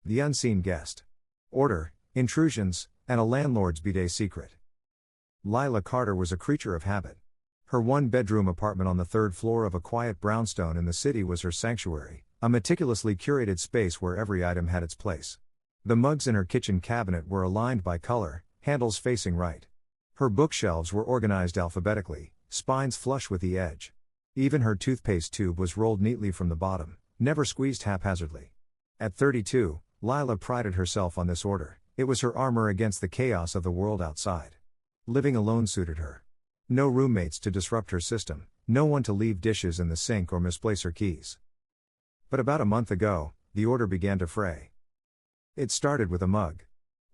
The Unseen Guest. Order, Intrusions, and a Landlord's Bidet Secret. Lila Carter was a creature of habit. Her one-bedroom apartment on the third floor of a quiet brownstone in the city was her sanctuary, a meticulously curated space where every item had its place. The mugs in her kitchen cabinet were aligned by color, handles facing right. Her bookshelves were organized alphabetically, spines flush with the edge. Even her toothpaste tube was rolled neatly from the bottom, never squeezed haphazardly. At 32, Lila prided herself on this order. It was her armor against the chaos of the world outside. Living alone suited her. No roommates to disrupt her system, no one to leave dishes in the sink or misplace her keys. But about a month ago, the order began to fray. It started with a mug.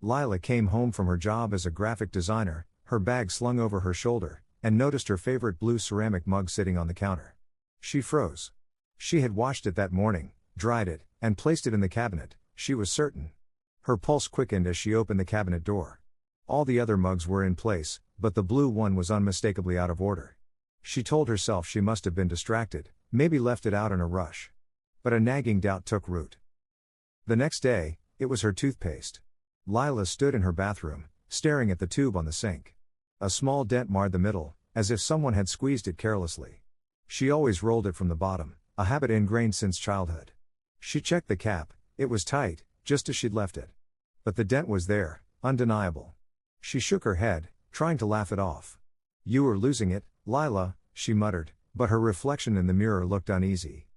Lila came home from her job as a graphic designer, her bag slung over her shoulder, and noticed her favorite blue ceramic mug sitting on the counter. She froze. She had washed it that morning, dried it, and placed it in the cabinet, she was certain. Her pulse quickened as she opened the cabinet door. All the other mugs were in place, but the blue one was unmistakably out of order. She told herself she must have been distracted, maybe left it out in a rush. But a nagging doubt took root. The next day, it was her toothpaste. Lila stood in her bathroom, staring at the tube on the sink. A small dent marred the middle, as if someone had squeezed it carelessly. She always rolled it from the bottom, a habit ingrained since childhood. She checked the cap, it was tight, just as she'd left it. But the dent was there, undeniable. She shook her head, trying to laugh it off. "You were losing it, Lila," she muttered, but her reflection in the mirror looked uneasy.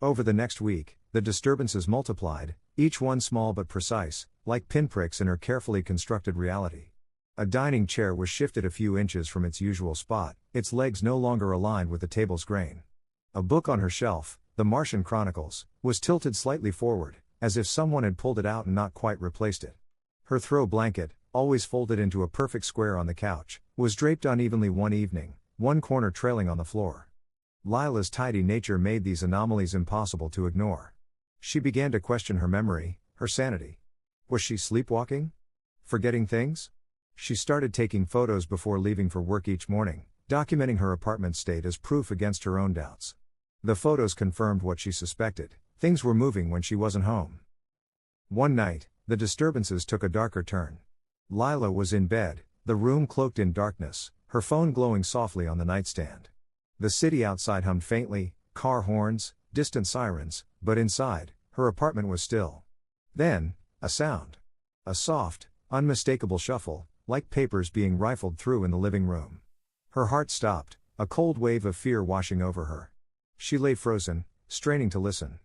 Over the next week, the disturbances multiplied, each one small but precise, like pinpricks in her carefully constructed reality. A dining chair was shifted a few inches from its usual spot, its legs no longer aligned with the table's grain. A book on her shelf, The Martian Chronicles, was tilted slightly forward, as if someone had pulled it out and not quite replaced it. Her throw blanket, always folded into a perfect square on the couch, was draped unevenly one evening, one corner trailing on the floor. Lila's tidy nature made these anomalies impossible to ignore. She began to question her memory, her sanity. Was she sleepwalking? Forgetting things? She started taking photos before leaving for work each morning, documenting her apartment state as proof against her own doubts. The photos confirmed what she suspected: things were moving when she wasn't home. One night, the disturbances took a darker turn. Lila was in bed, the room cloaked in darkness, her phone glowing softly on the nightstand. The city outside hummed faintly, car horns, distant sirens, but inside, her apartment was still. Then, a sound. A soft, unmistakable shuffle, like papers being rifled through in the living room. Her heart stopped, a cold wave of fear washing over her. She lay frozen, straining to listen.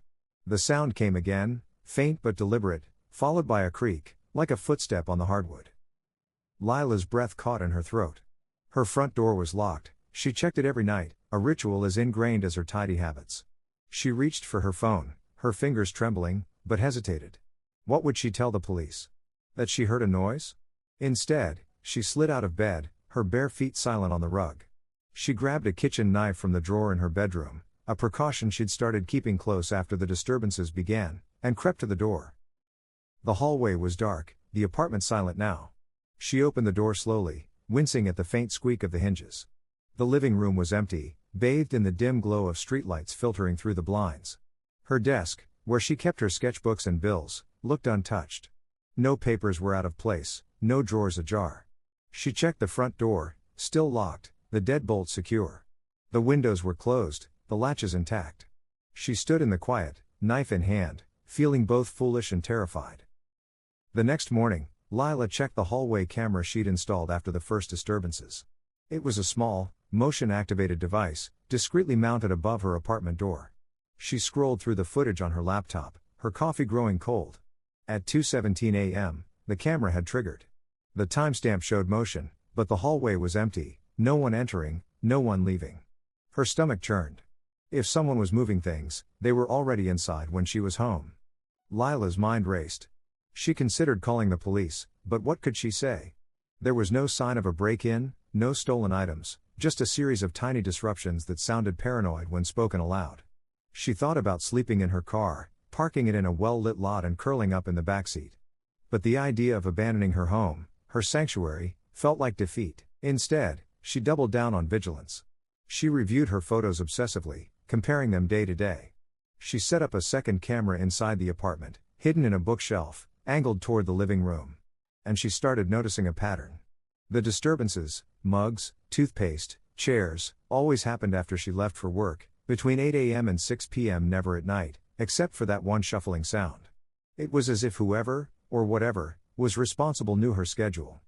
The sound came again, faint but deliberate, followed by a creak, like a footstep on the hardwood. Lila's breath caught in her throat. Her front door was locked, she checked it every night, a ritual as ingrained as her tidy habits. She reached for her phone, her fingers trembling, but hesitated. What would she tell the police? That she heard a noise? Instead, she slid out of bed, her bare feet silent on the rug. She grabbed a kitchen knife from the drawer in her bedroom, a precaution she'd started keeping close after the disturbances began, and crept to the door. The hallway was dark, the apartment silent now. She opened the door slowly, wincing at the faint squeak of the hinges. The living room was empty, bathed in the dim glow of streetlights filtering through the blinds. Her desk, where she kept her sketchbooks and bills, looked untouched. No papers were out of place, no drawers ajar. She checked the front door, still locked, the deadbolt secure. The windows were closed, the latches intact. She stood in the quiet, knife in hand, feeling both foolish and terrified. The next morning, Lila checked the hallway camera she'd installed after the first disturbances. It was a small, motion-activated device, discreetly mounted above her apartment door. She scrolled through the footage on her laptop, her coffee growing cold. At 2:17 a.m., the camera had triggered. The timestamp showed motion, but the hallway was empty, no one entering, no one leaving. Her stomach churned. If someone was moving things, they were already inside when she was home. Lila's mind raced. She considered calling the police, but what could she say? There was no sign of a break-in, no stolen items, just a series of tiny disruptions that sounded paranoid when spoken aloud. She thought about sleeping in her car, parking it in a well-lit lot and curling up in the backseat. But the idea of abandoning her home, her sanctuary, felt like defeat. Instead, she doubled down on vigilance. She reviewed her photos obsessively, comparing them day to day. She set up a second camera inside the apartment, hidden in a bookshelf, angled toward the living room. And she started noticing a pattern. The disturbances, mugs, toothpaste, chairs, always happened after she left for work, between 8 a.m. and 6 p.m. never at night, except for that one shuffling sound. It was as if whoever, or whatever, was responsible knew her schedule.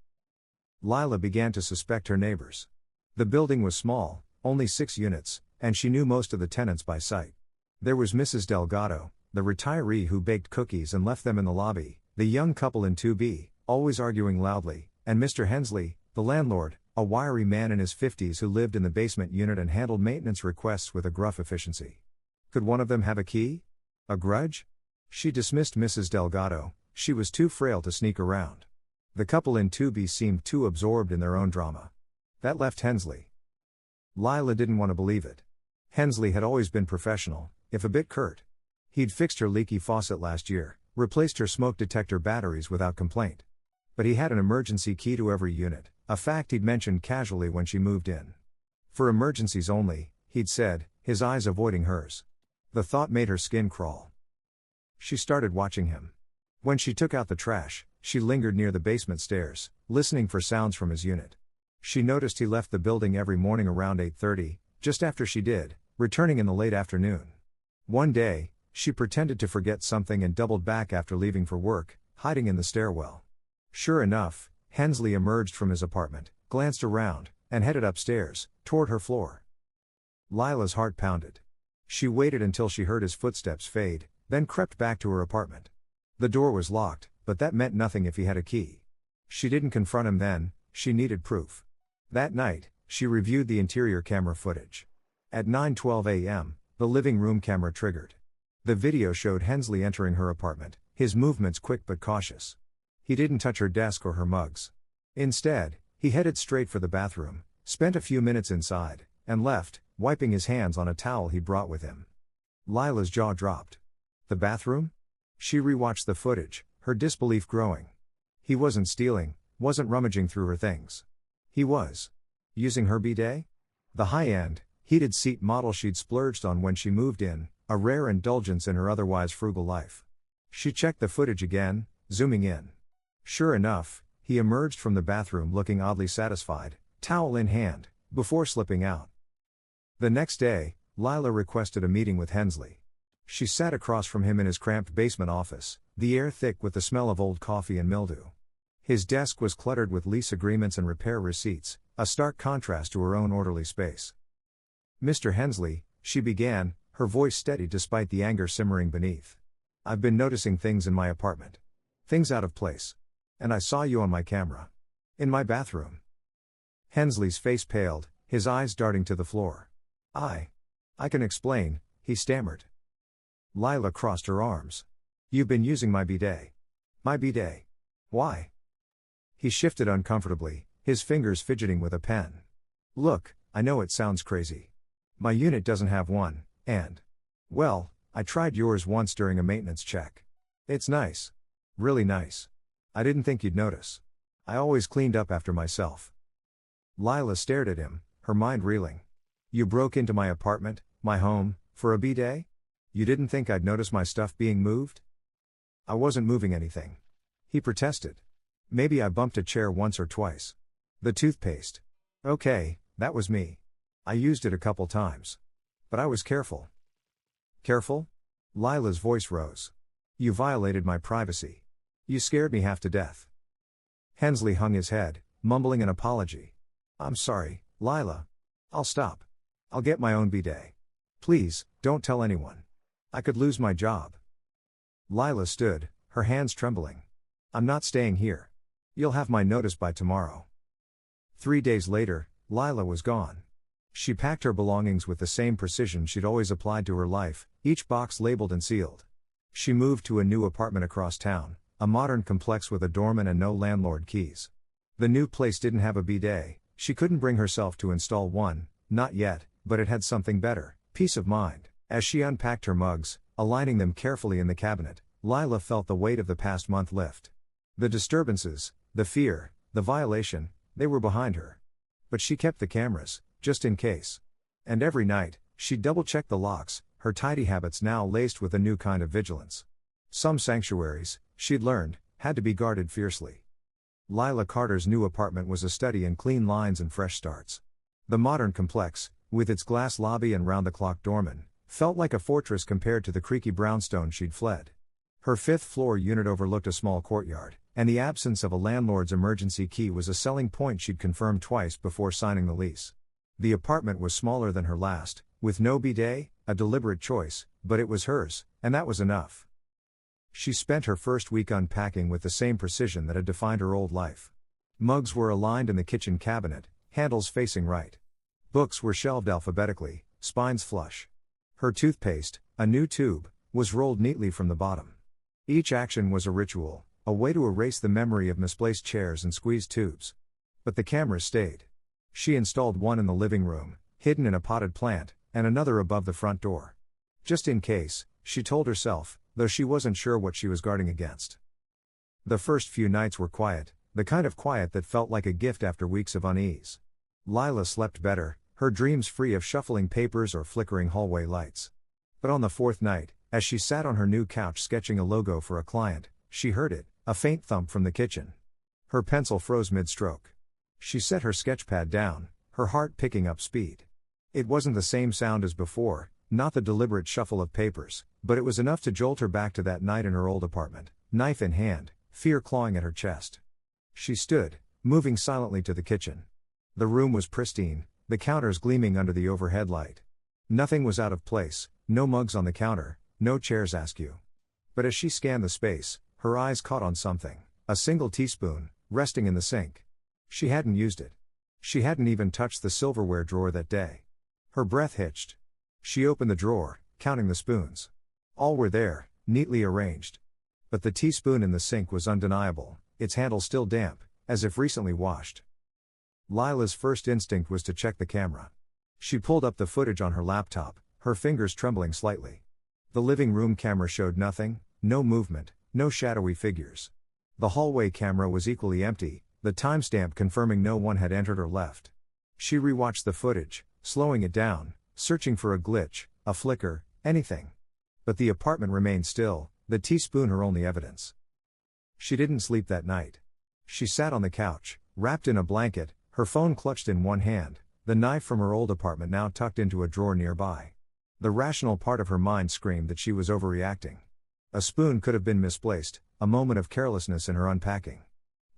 Lila began to suspect her neighbors. The building was small, only 6 units, and she knew most of the tenants by sight. There was Mrs. Delgado, the retiree who baked cookies and left them in the lobby, the young couple in 2B, always arguing loudly, and Mr. Hensley, the landlord, a wiry man in his 50s who lived in the basement unit and handled maintenance requests with a gruff efficiency. Could one of them have a key? A grudge? She dismissed Mrs. Delgado, she was too frail to sneak around. The couple in 2B seemed too absorbed in their own drama. That left Hensley. Lila didn't want to believe it. Hensley had always been professional, if a bit curt. He'd fixed her leaky faucet last year, replaced her smoke detector batteries without complaint. But he had an emergency key to every unit, a fact he'd mentioned casually when she moved in. For emergencies only, he'd said, his eyes avoiding hers. The thought made her skin crawl. She started watching him. When she took out the trash, she lingered near the basement stairs, listening for sounds from his unit. She noticed he left the building every morning around 8:30, just after she did, returning in the late afternoon. One day, she pretended to forget something and doubled back after leaving for work, hiding in the stairwell. Sure enough, Hensley emerged from his apartment, glanced around, and headed upstairs, toward her floor. Lila's heart pounded. She waited until she heard his footsteps fade, then crept back to her apartment. The door was locked, but that meant nothing if he had a key. She didn't confront him then, she needed proof. That night, she reviewed the interior camera footage. At 9:12 a.m., the living room camera triggered. The video showed Hensley entering her apartment, his movements quick but cautious. He didn't touch her desk or her mugs. Instead, he headed straight for the bathroom, spent a few minutes inside, and left, wiping his hands on a towel he brought with him. Lila's jaw dropped. The bathroom? She rewatched the footage, her disbelief growing. He wasn't stealing, wasn't rummaging through her things. He was using her bidet? The high-end, heated seat model she'd splurged on when she moved in, a rare indulgence in her otherwise frugal life. She checked the footage again, zooming in. Sure enough, he emerged from the bathroom looking oddly satisfied, towel in hand, before slipping out. The next day, Lila requested a meeting with Hensley. She sat across from him in his cramped basement office, the air thick with the smell of old coffee and mildew. His desk was cluttered with lease agreements and repair receipts, a stark contrast to her own orderly space. Mr. Hensley, she began, her voice steady despite the anger simmering beneath. I've been noticing things in my apartment. Things out of place. And I saw you on my camera. In my bathroom. Hensley's face paled, his eyes darting to the floor. I can explain, he stammered. Lila crossed her arms. You've been using my bidet. My bidet. Why? He shifted uncomfortably, his fingers fidgeting with a pen. Look, I know it sounds crazy. My unit doesn't have one, and... well, I tried yours once during a maintenance check. It's nice. Really nice. I didn't think you'd notice. I always cleaned up after myself. Lila stared at him, her mind reeling. You broke into my apartment, my home, for a bidet? You didn't think I'd notice my stuff being moved? I wasn't moving anything. He protested. Maybe I bumped a chair once or twice. The toothpaste. Okay, that was me. I used it a couple times. But I was careful. Careful? Lila's voice rose. You violated my privacy. You scared me half to death. Hensley hung his head, mumbling an apology. I'm sorry, Lila. I'll stop. I'll get my own bidet. Please, don't tell anyone. I could lose my job. Lila stood, her hands trembling. I'm not staying here. You'll have my notice by tomorrow. 3 days later, Lila was gone. She packed her belongings with the same precision she'd always applied to her life, each box labeled and sealed. She moved to a new apartment across town, a modern complex with a doorman and no landlord keys. The new place didn't have a bidet, she couldn't bring herself to install one, not yet, but it had something better, peace of mind. As she unpacked her mugs, aligning them carefully in the cabinet, Lila felt the weight of the past month lift. The disturbances, the fear, the violation, they were behind her. But she kept the cameras, just in case. And every night, she'd double-check the locks, her tidy habits now laced with a new kind of vigilance. Some sanctuaries, she'd learned, had to be guarded fiercely. Lila Carter's new apartment was a study in clean lines and fresh starts. The modern complex, with its glass lobby and round-the-clock doorman, felt like a fortress compared to the creaky brownstone she'd fled. Her fifth-floor unit overlooked a small courtyard, and the absence of a landlord's emergency key was a selling point she'd confirmed twice before signing the lease. The apartment was smaller than her last, with no bidet, a deliberate choice, but it was hers, and that was enough. She spent her first week unpacking with the same precision that had defined her old life. Mugs were aligned in the kitchen cabinet, handles facing right. Books were shelved alphabetically, spines flush. Her toothpaste, a new tube, was rolled neatly from the bottom. Each action was a ritual, a way to erase the memory of misplaced chairs and squeezed tubes. But the cameras stayed. She installed one in the living room, hidden in a potted plant, and another above the front door. Just in case, she told herself, though she wasn't sure what she was guarding against. The first few nights were quiet, the kind of quiet that felt like a gift after weeks of unease. Lila slept better, her dreams free of shuffling papers or flickering hallway lights. But on the fourth night, as she sat on her new couch sketching a logo for a client, she heard it, a faint thump from the kitchen. Her pencil froze mid-stroke. She set her sketchpad down, her heart picking up speed. It wasn't the same sound as before, not the deliberate shuffle of papers, but it was enough to jolt her back to that night in her old apartment, knife in hand, fear clawing at her chest. She stood, moving silently to the kitchen. The room was pristine, the counters gleaming under the overhead light. Nothing was out of place, no mugs on the counter, no chairs askew. But as she scanned the space, her eyes caught on something, a single teaspoon, resting in the sink. She hadn't used it. She hadn't even touched the silverware drawer that day. Her breath hitched. She opened the drawer, counting the spoons. All were there, neatly arranged. But the teaspoon in the sink was undeniable, its handle still damp, as if recently washed. Lila's first instinct was to check the camera. She pulled up the footage on her laptop, her fingers trembling slightly. The living room camera showed nothing, no movement, no shadowy figures. The hallway camera was equally empty, the timestamp confirming no one had entered or left. She rewatched the footage, slowing it down, searching for a glitch, a flicker, anything. But the apartment remained still, the teaspoon her only evidence. She didn't sleep that night. She sat on the couch, wrapped in a blanket, her phone clutched in one hand, the knife from her old apartment now tucked into a drawer nearby. The rational part of her mind screamed that she was overreacting. A spoon could have been misplaced, a moment of carelessness in her unpacking.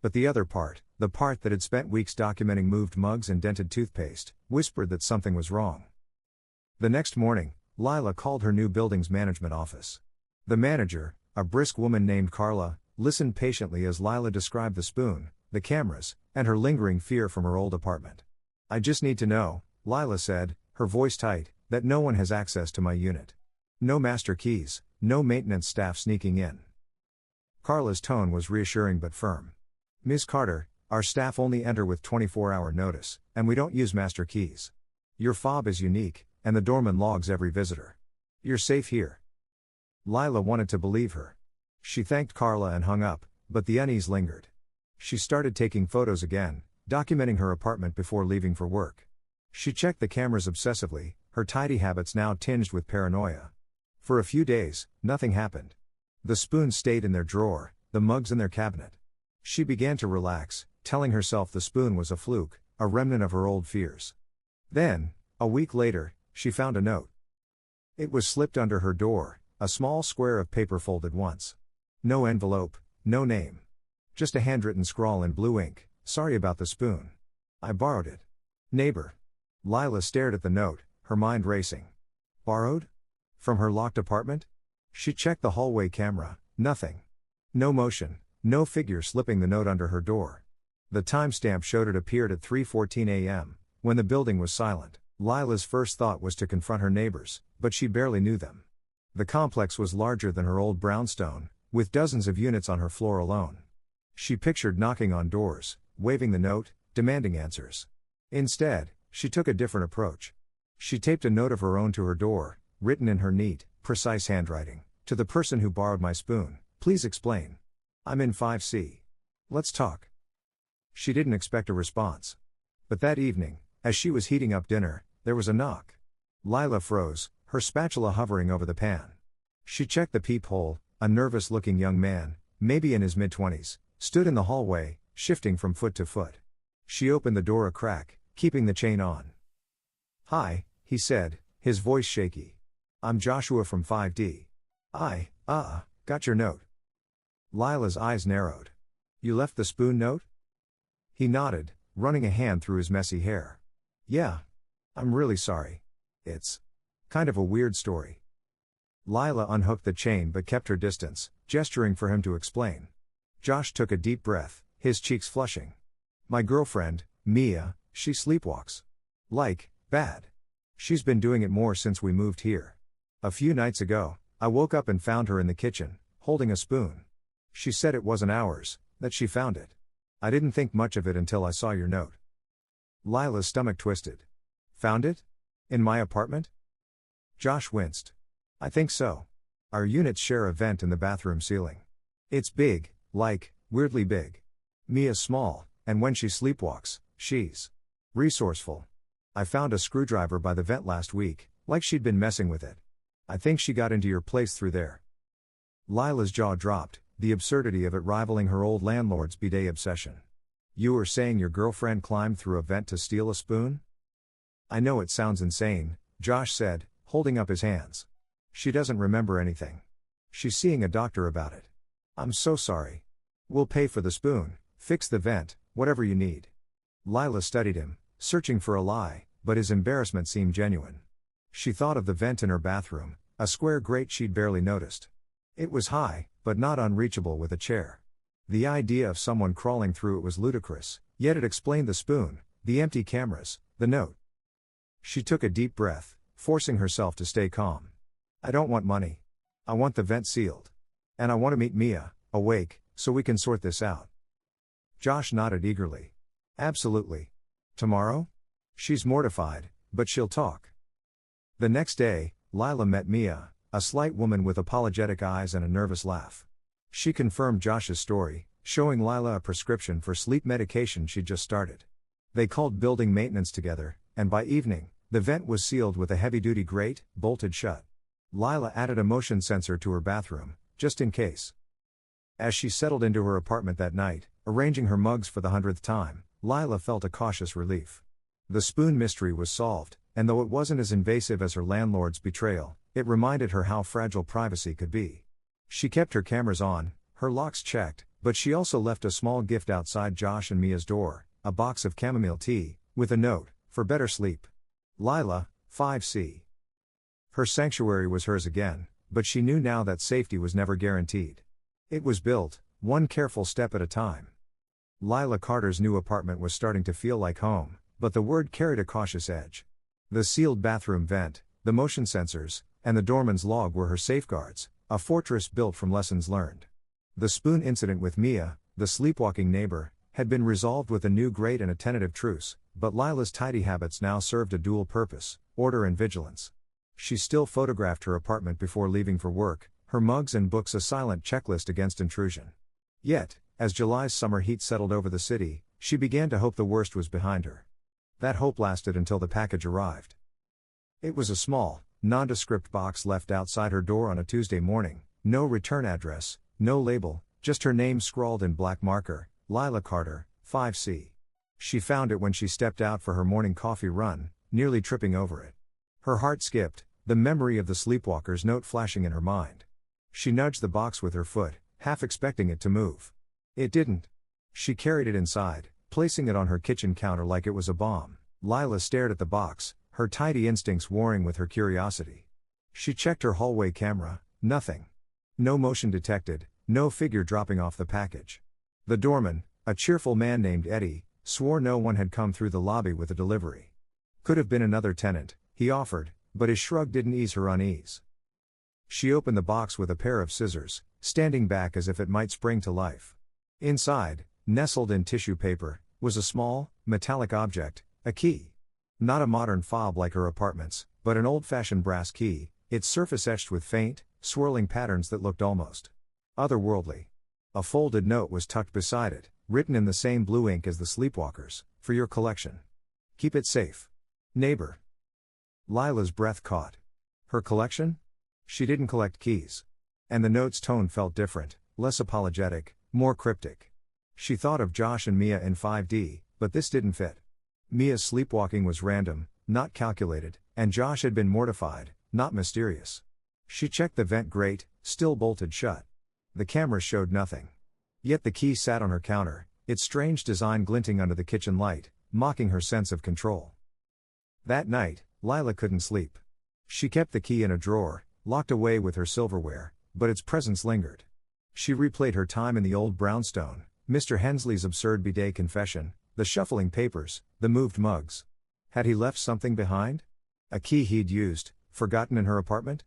But the other part, the part that had spent weeks documenting moved mugs and dented toothpaste, whispered that something was wrong. The next morning, Lila called her new building's management office. The manager, a brisk woman named Carla, listened patiently as Lila described the spoon, the cameras, and her lingering fear from her old apartment. "I just need to know," Lila said, her voice tight, "that no one has access to my unit. No master keys, no maintenance staff sneaking in." Carla's tone was reassuring but firm. "Ms. Carter, our staff only enter with 24-hour notice, and we don't use master keys. Your fob is unique, and the doorman logs every visitor. You're safe here." Lila wanted to believe her. She thanked Carla and hung up, but the unease lingered. She started taking photos again, documenting her apartment before leaving for work. She checked the cameras obsessively, her tidy habits now tinged with paranoia. For a few days, nothing happened. The spoons stayed in their drawer, the mugs in their cabinet. She began to relax, telling herself the spoon was a fluke, a remnant of her old fears. Then, a week later, she found a note. It was slipped under her door, a small square of paper folded once. No envelope, no name. Just a handwritten scrawl in blue ink, "Sorry about the spoon. I borrowed it. Neighbor." Lila stared at the note, her mind racing. Borrowed? From her locked apartment? She checked the hallway camera, nothing. No motion, no figure slipping the note under her door. The timestamp showed it appeared at 3:14 a.m., when the building was silent. Lila's first thought was to confront her neighbors, but she barely knew them. The complex was larger than her old brownstone, with dozens of units on her floor alone. She pictured knocking on doors, waving the note, demanding answers. Instead, she took a different approach. She taped a note of her own to her door, written in her neat, precise handwriting. "To the person who borrowed my spoon, please explain. I'm in 5C. Let's talk." She didn't expect a response. But that evening, as she was heating up dinner, there was a knock. Lila froze, her spatula hovering over the pan. She checked the peephole, A nervous-looking young man, maybe in his mid-20s, stood in the hallway, shifting from foot to foot. She opened the door a crack, keeping the chain on. "Hi," he said, his voice shaky. "I'm Joshua from 5D. Got your note." Lila's eyes narrowed. "You left the spoon note?" He nodded, running a hand through his messy hair. "Yeah. I'm really sorry. It's kind of a weird story." Lila unhooked the chain but kept her distance, gesturing for him to explain. Josh took a deep breath, his cheeks flushing. "My girlfriend, Mia, she sleepwalks. Bad. She's been doing it more since we moved here. A few nights ago, I woke up and found her in the kitchen, holding a spoon. She said it wasn't ours, that she found it. I didn't think much of it until I saw your note." Lila's stomach twisted. "Found it? In my apartment?" Josh winced. "I think so. Our units share a vent in the bathroom ceiling. It's big, weirdly big. Mia's small, and when she sleepwalks, she's resourceful. I found a screwdriver by the vent last week, like she'd been messing with it. I think she got into your place through there." Lila's jaw dropped, the absurdity of it rivaling her old landlord's bidet obsession. "You were saying your girlfriend climbed through a vent to steal a spoon?" "I know it sounds insane," Josh said, holding up his hands. "She doesn't remember anything. She's seeing a doctor about it. I'm so sorry. We'll pay for the spoon, fix the vent, whatever you need." Lila studied him, searching for a lie, but his embarrassment seemed genuine. She thought of the vent in her bathroom, a square grate she'd barely noticed. It was high, but not unreachable with a chair. The idea of someone crawling through it was ludicrous, yet it explained the spoon, the empty cameras, the note. She took a deep breath, forcing herself to stay calm. "I don't want money. I want the vent sealed. And I want to meet Mia, awake, so we can sort this out." Josh nodded eagerly. "Absolutely. Tomorrow? She's mortified, but she'll talk." The next day, Lila met Mia, a slight woman with apologetic eyes and a nervous laugh. She confirmed Josh's story, showing Lila a prescription for sleep medication she'd just started. They called building maintenance together, and by evening, the vent was sealed with a heavy-duty grate, bolted shut. Lila added a motion sensor to her bathroom, just in case. As she settled into her apartment that night, arranging her mugs for the 100th time, Lila felt a cautious relief. The spoon mystery was solved, and though it wasn't as invasive as her landlord's betrayal, it reminded her how fragile privacy could be. She kept her cameras on, her locks checked, but she also left a small gift outside Josh and Mia's door, a box of chamomile tea, with a note, "For better sleep. Lila, 5C." Her sanctuary was hers again, but she knew now that safety was never guaranteed. It was built, one careful step at a time. Lila Carter's new apartment was starting to feel like home, but the word carried a cautious edge. The sealed bathroom vent, the motion sensors, and the doorman's log were her safeguards, a fortress built from lessons learned. The spoon incident with Mia, the sleepwalking neighbor, had been resolved with a new grate and a tentative truce, but Lila's tidy habits now served a dual purpose, order and vigilance. She still photographed her apartment before leaving for work, her mugs and books a silent checklist against intrusion. Yet, as July's summer heat settled over the city, she began to hope the worst was behind her. That hope lasted until the package arrived. It was a small, nondescript box left outside her door on a Tuesday morning, no return address, no label, just her name scrawled in black marker, Lila Carter, 5C. She found it when she stepped out for her morning coffee run, nearly tripping over it. Her heart skipped, the memory of the sleepwalker's note flashing in her mind. She nudged the box with her foot, half expecting it to move. It didn't. She carried it inside, placing it on her kitchen counter like it was a bomb. Lila stared at the box, her tidy instincts warring with her curiosity. She checked her hallway camera, nothing. No motion detected, no figure dropping off the package. The doorman, a cheerful man named Eddie, swore no one had come through the lobby with a delivery. Could have been another tenant, he offered, but his shrug didn't ease her unease. She opened the box with a pair of scissors, standing back as if it might spring to life. Inside, nestled in tissue paper, was a small, metallic object, a key. Not a modern fob like her apartment's, but an old-fashioned brass key, its surface etched with faint, swirling patterns that looked almost otherworldly. A folded note was tucked beside it, written in the same blue ink as the sleepwalkers, "For your collection. Keep it safe. Neighbor." Lila's breath caught. Her collection? She didn't collect keys. And the note's tone felt different, less apologetic, more cryptic. She thought of Josh and Mia in 5D, but this didn't fit. Mia's sleepwalking was random, not calculated, and Josh had been mortified, not mysterious. She checked the vent grate, still bolted shut. The cameras showed nothing. Yet the key sat on her counter, its strange design glinting under the kitchen light, mocking her sense of control. That night, Lila couldn't sleep. She kept the key in a drawer, locked away with her silverware, but its presence lingered. She replayed her time in the old brownstone, Mr. Hensley's absurd bidet confession, the shuffling papers, the moved mugs. Had he left something behind? A key he'd used, forgotten in her apartment?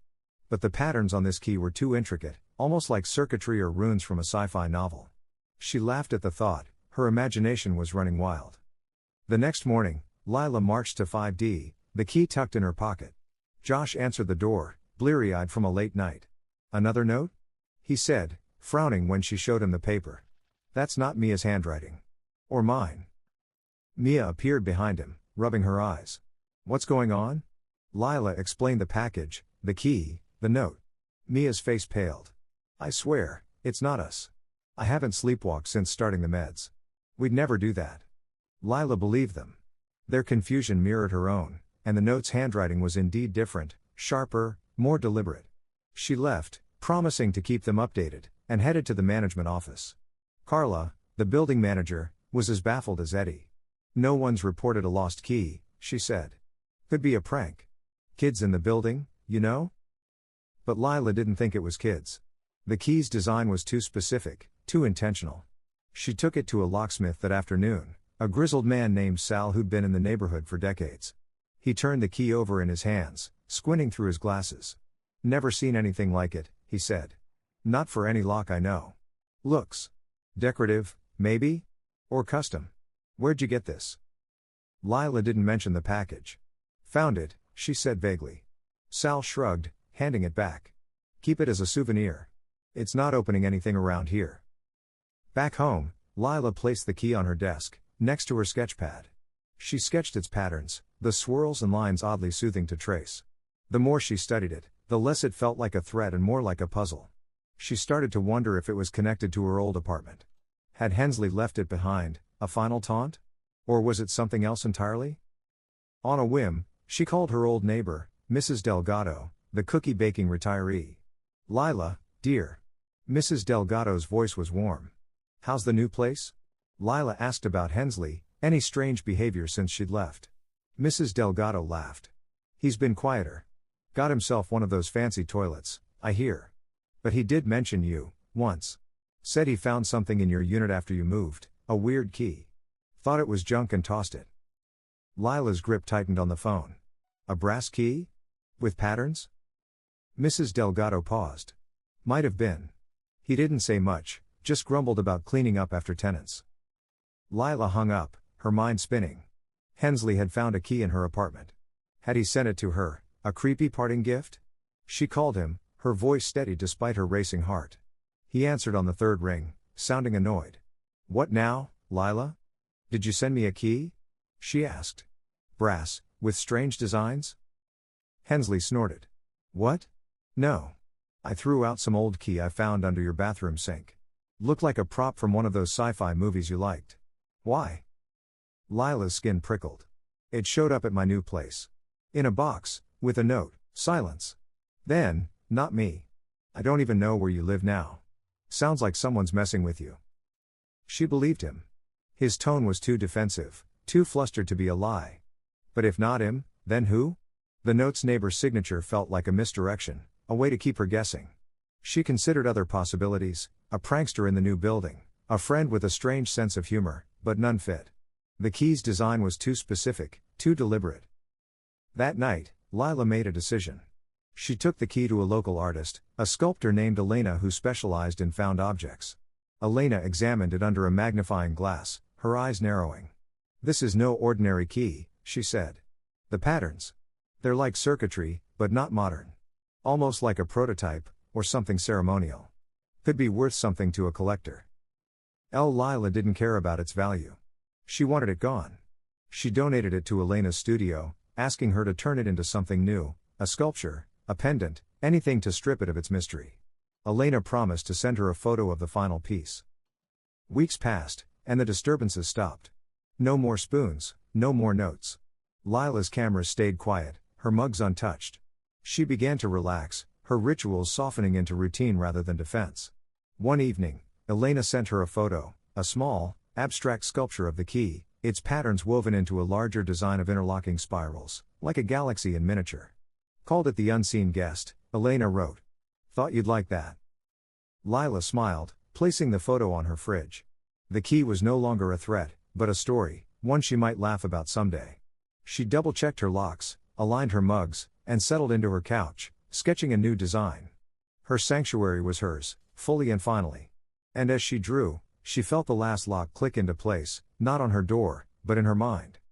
But the patterns on this key were too intricate, almost like circuitry or runes from a sci-fi novel. She laughed at the thought, her imagination was running wild. The next morning, Lila marched to 5D, the key tucked in her pocket. Josh answered the door, bleary-eyed from a late night. "Another note?" he said, frowning when she showed him the paper. "That's not Mia's handwriting. Or mine." Mia appeared behind him, rubbing her eyes. "What's going on?" Lila explained the package, the key, the note. Mia's face paled. "I swear, it's not us. I haven't sleepwalked since starting the meds. We'd never do that." Lila believed them. Their confusion mirrored her own, and the note's handwriting was indeed different, sharper, more deliberate. She left, promising to keep them updated, and headed to the management office. Carla, the building manager, was as baffled as Eddie. "No one's reported a lost key," she said. "Could be a prank. Kids in the building, you know?" But Lila didn't think it was kids. The key's design was too specific, too intentional. She took it to a locksmith that afternoon, a grizzled man named Sal who'd been in the neighborhood for decades. He turned the key over in his hands, squinting through his glasses. "Never seen anything like it," he said. "Not for any lock I know. Looks decorative, maybe? Or custom. Where'd you get this?" Lila didn't mention the package. "Found it," she said vaguely. Sal shrugged, handing it back. "Keep it as a souvenir. It's not opening anything around here." Back home, Lila placed the key on her desk, next to her sketchpad. She sketched its patterns, the swirls and lines oddly soothing to trace. The more she studied it, the less it felt like a threat and more like a puzzle. She started to wonder if it was connected to her old apartment. Had Hensley left it behind, a final taunt? Or was it something else entirely? On a whim, she called her old neighbor, Mrs. Delgado, the cookie-baking retiree. "Lila, dear." Mrs. Delgado's voice was warm. "How's the new place?" Lila asked about Hensley, any strange behavior since she'd left. Mrs. Delgado laughed. "He's been quieter. Got himself one of those fancy toilets, I hear. But he did mention you, once. Said he found something in your unit after you moved, a weird key. Thought it was junk and tossed it." Lila's grip tightened on the phone. "A brass key? With patterns?" Mrs. Delgado paused. "Might have been. He didn't say much, just grumbled about cleaning up after tenants." Lila hung up, her mind spinning. Hensley had found a key in her apartment. Had he sent it to her, a creepy parting gift? She called him, her voice steady despite her racing heart. He answered on the third ring, sounding annoyed. "What now, Lila? Did you send me a key?" she asked. "Brass, with strange designs?" Hensley snorted. "What? No. I threw out some old key I found under your bathroom sink. Looked like a prop from one of those sci-fi movies you liked." "Why?" Lila's skin prickled. "It showed up at my new place. In a box, with a note." Silence. Then, "Not me. I don't even know where you live now. Sounds like someone's messing with you." She believed him. His tone was too defensive, too flustered to be a lie. But if not him, then who? The note's neighbor's signature felt like a misdirection, a way to keep her guessing. She considered other possibilities, a prankster in the new building, a friend with a strange sense of humor, but none fit. The key's design was too specific, too deliberate. That night, Lila made a decision. She took the key to a local artist, a sculptor named Elena who specialized in found objects. Elena examined it under a magnifying glass, her eyes narrowing. "This is no ordinary key," she said. "The patterns. They're like circuitry, but not modern. Almost like a prototype, or something ceremonial. Could be worth something to a collector." Lila didn't care about its value. She wanted it gone. She donated it to Elena's studio, asking her to turn it into something new, a sculpture, a pendant, anything to strip it of its mystery. Elena promised to send her a photo of the final piece. Weeks passed, and the disturbances stopped. No more spoons, no more notes. Lila's cameras stayed quiet, her mugs untouched. She began to relax, her rituals softening into routine rather than defense. One evening, Elena sent her a photo, a small, abstract sculpture of the key, its patterns woven into a larger design of interlocking spirals, like a galaxy in miniature. Called it the unseen guest, Elena wrote. Thought you'd like that. Lila smiled, placing the photo on her fridge. The key was no longer a threat, but a story, one she might laugh about someday. She double-checked her locks, aligned her mugs, and settled into her couch, sketching a new design. Her sanctuary was hers, fully and finally. And as she drew, she felt the last lock click into place, not on her door, but in her mind.